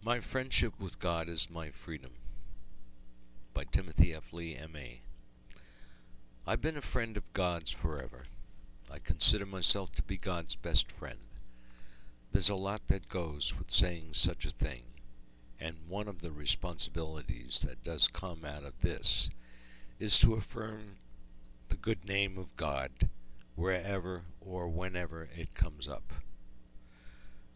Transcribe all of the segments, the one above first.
My Friendship with God is My Freedom by Timothy F. Lee, M.A. I've been a friend of God's forever. I consider myself to be God's best friend. There's a lot that goes with saying such a thing, and one of the responsibilities that does come out of this is to affirm the good name of God wherever or whenever it comes up.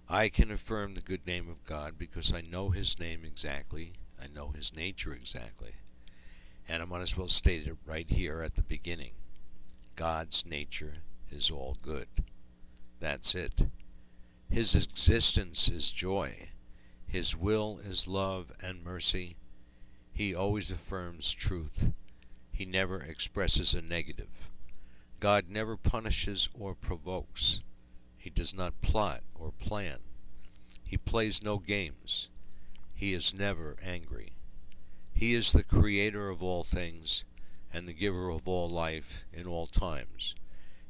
I can affirm the good name of God because I know His name exactly, I know His nature exactly, and I might as well state it right here at the beginning. God's nature is all good. That's it. His existence is joy. His will is love and mercy. He always affirms truth. He never expresses a negative. God never punishes or provokes. He does not plot or plan. He plays no games. He is never angry. He is the creator of all things and the giver of all life in all times.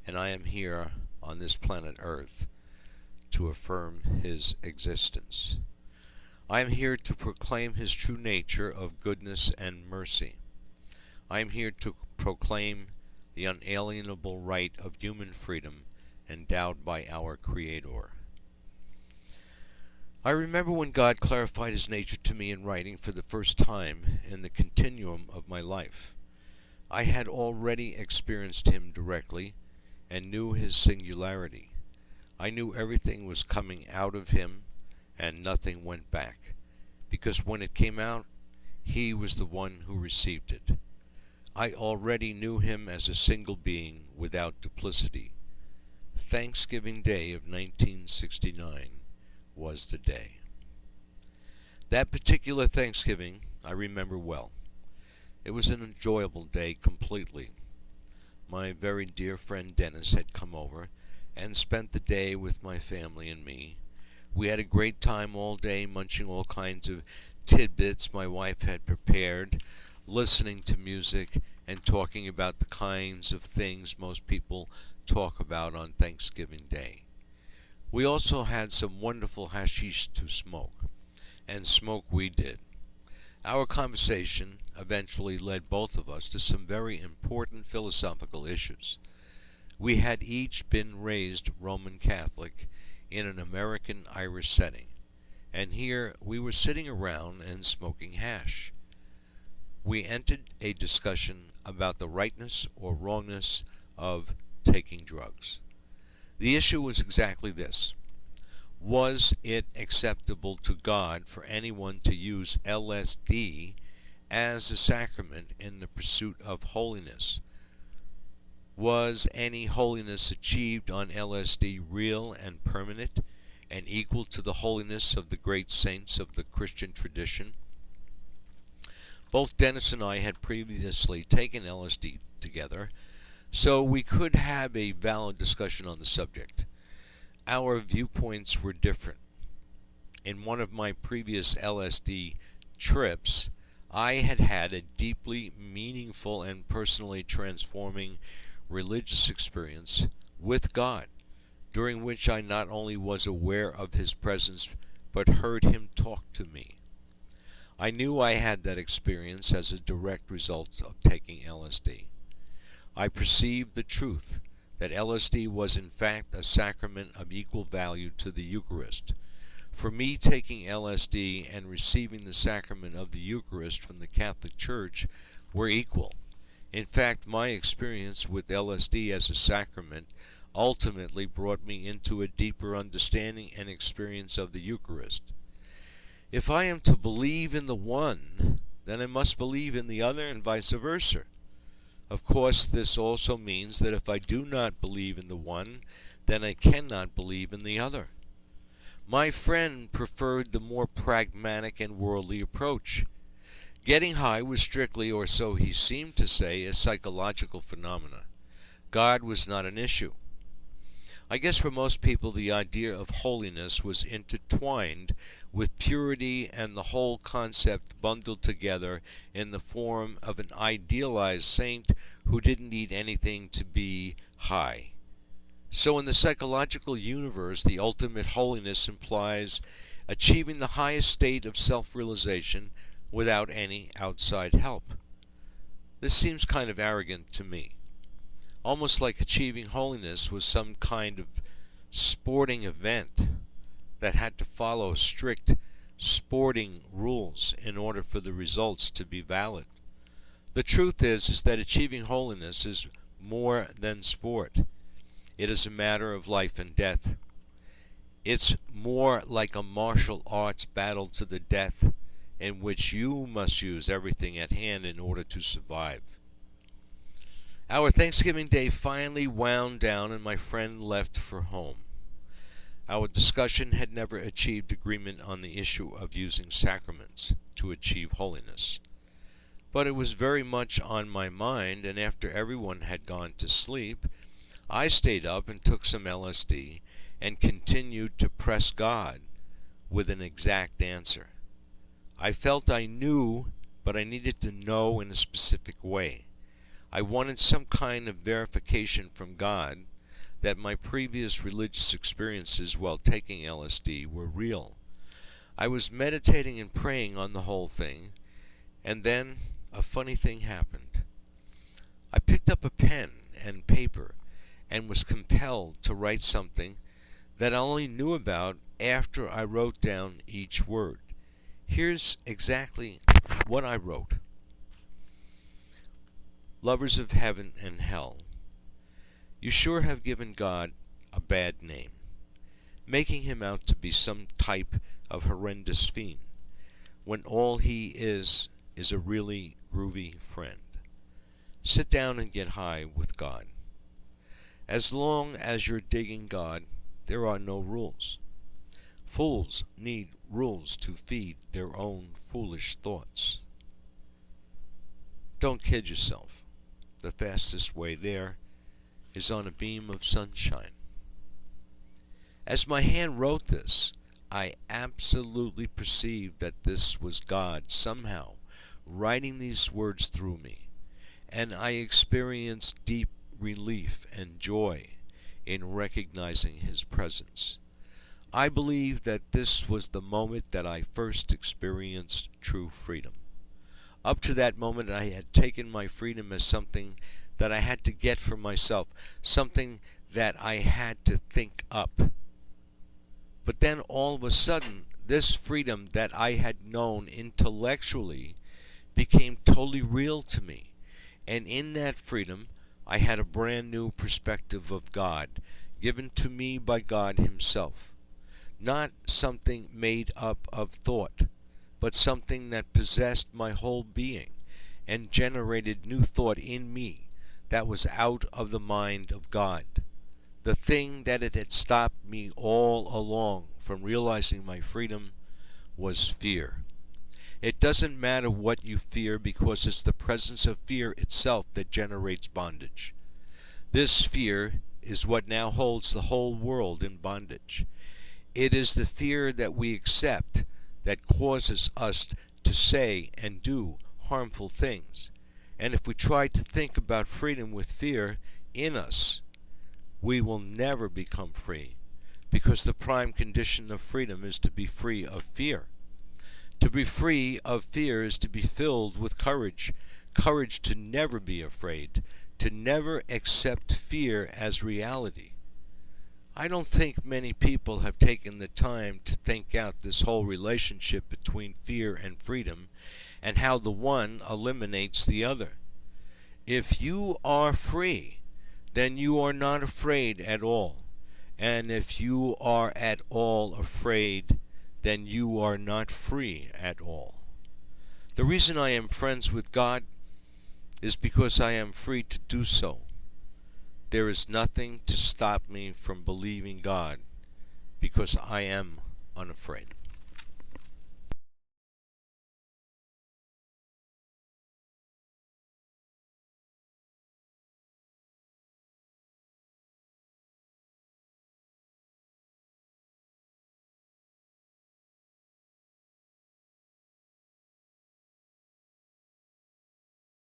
And I am here on this planet Earth to affirm His existence. I am here to proclaim His true nature of goodness and mercy. I am here to proclaim the unalienable right of human freedom endowed by our Creator. I remember when God clarified His nature to me in writing for the first time in the continuum of my life. I had already experienced Him directly and knew His singularity. I knew everything was coming out of Him and nothing went back, because when it came out, He was the one who received it. I already knew Him as a single being without duplicity. Thanksgiving Day of 1969 was the day. That particular Thanksgiving I remember well. It was an enjoyable day completely. My very dear friend Dennis had come over and spent the day with my family and me. We had a great time all day, munching all kinds of tidbits my wife had prepared, listening to music, and talking about the kinds of things most people talk about on Thanksgiving Day. We also had some wonderful hashish to smoke, and smoke we did. Our conversation eventually led both of us to some very important philosophical issues. We had each been raised Roman Catholic in an American Irish setting, and here we were sitting around and smoking hash. We entered a discussion about the rightness or wrongness of taking drugs. The issue was exactly this. Was it acceptable to God for anyone to use LSD as a sacrament in the pursuit of holiness? Was any holiness achieved on LSD real and permanent and equal to the holiness of the great saints of the Christian tradition? Both Dennis and I had previously taken LSD together, so we could have a valid discussion on the subject. Our viewpoints were different. In one of my previous LSD trips, I had had a deeply meaningful and personally transforming religious experience with God, during which I not only was aware of His presence, but heard Him talk to me. I knew I had that experience as a direct result of taking LSD. I perceived the truth that LSD was in fact a sacrament of equal value to the Eucharist. For me, taking LSD and receiving the sacrament of the Eucharist from the Catholic Church were equal. In fact, my experience with LSD as a sacrament ultimately brought me into a deeper understanding and experience of the Eucharist. If I am to believe in the one, then I must believe in the other and vice versa. Of course, this also means that if I do not believe in the one, then I cannot believe in the other. My friend preferred the more pragmatic and worldly approach. Getting high was strictly, or so he seemed to say, a psychological phenomenon. God was not an issue. I guess for most people the idea of holiness was intertwined with purity and the whole concept bundled together in the form of an idealized saint who didn't need anything to be high. So in the psychological universe, the ultimate holiness implies achieving the highest state of self-realization without any outside help. This seems kind of arrogant to me, almost like achieving holiness was some kind of sporting event that had to follow strict sporting rules in order for the results to be valid. The truth is that achieving holiness is more than sport. It is a matter of life and death. It's more like a martial arts battle to the death in which you must use everything at hand in order to survive. Our Thanksgiving Day finally wound down and my friend left for home. Our discussion had never achieved agreement on the issue of using sacraments to achieve holiness. But it was very much on my mind, and after everyone had gone to sleep, I stayed up and took some LSD and continued to press God with an exact answer. I felt I knew, but I needed to know in a specific way. I wanted some kind of verification from God that my previous religious experiences while taking LSD were real. I was meditating and praying on the whole thing, and then a funny thing happened. I picked up a pen and paper and was compelled to write something that I only knew about after I wrote down each word. Here's exactly what I wrote. Lovers of heaven and hell, you sure have given God a bad name, making him out to be some type of horrendous fiend, when all he is a really groovy friend. Sit down and get high with God. As long as you're digging God, there are no rules. Fools need rules to feed their own foolish thoughts. Don't kid yourself. The fastest way there is on a beam of sunshine. As my hand wrote this, I absolutely perceived that this was God somehow writing these words through me, and I experienced deep relief and joy in recognizing his presence. I believe that this was the moment that I first experienced true freedom. Up to that moment, I had taken my freedom as something that I had to get for myself, something that I had to think up. But then all of a sudden, this freedom that I had known intellectually became totally real to me. And in that freedom, I had a brand new perspective of God, given to me by God himself. Not something made up of thought, but something that possessed my whole being and generated new thought in me that was out of the mind of God. The thing that it had stopped me all along from realizing my freedom was fear. It doesn't matter what you fear, because it's the presence of fear itself that generates bondage. This fear is what now holds the whole world in bondage. It is the fear that we accept that causes us to say and do harmful things. And if we try to think about freedom with fear in us, we will never become free, because the prime condition of freedom is to be free of fear. To be free of fear is to be filled with courage, courage to never be afraid, to never accept fear as reality. I don't think many people have taken the time to think out this whole relationship between fear and freedom, and how the one eliminates the other. If you are free, then you are not afraid at all. And if you are at all afraid, then you are not free at all. The reason I am friends with God is because I am free to do so. There is nothing to stop me from believing God, because I am unafraid.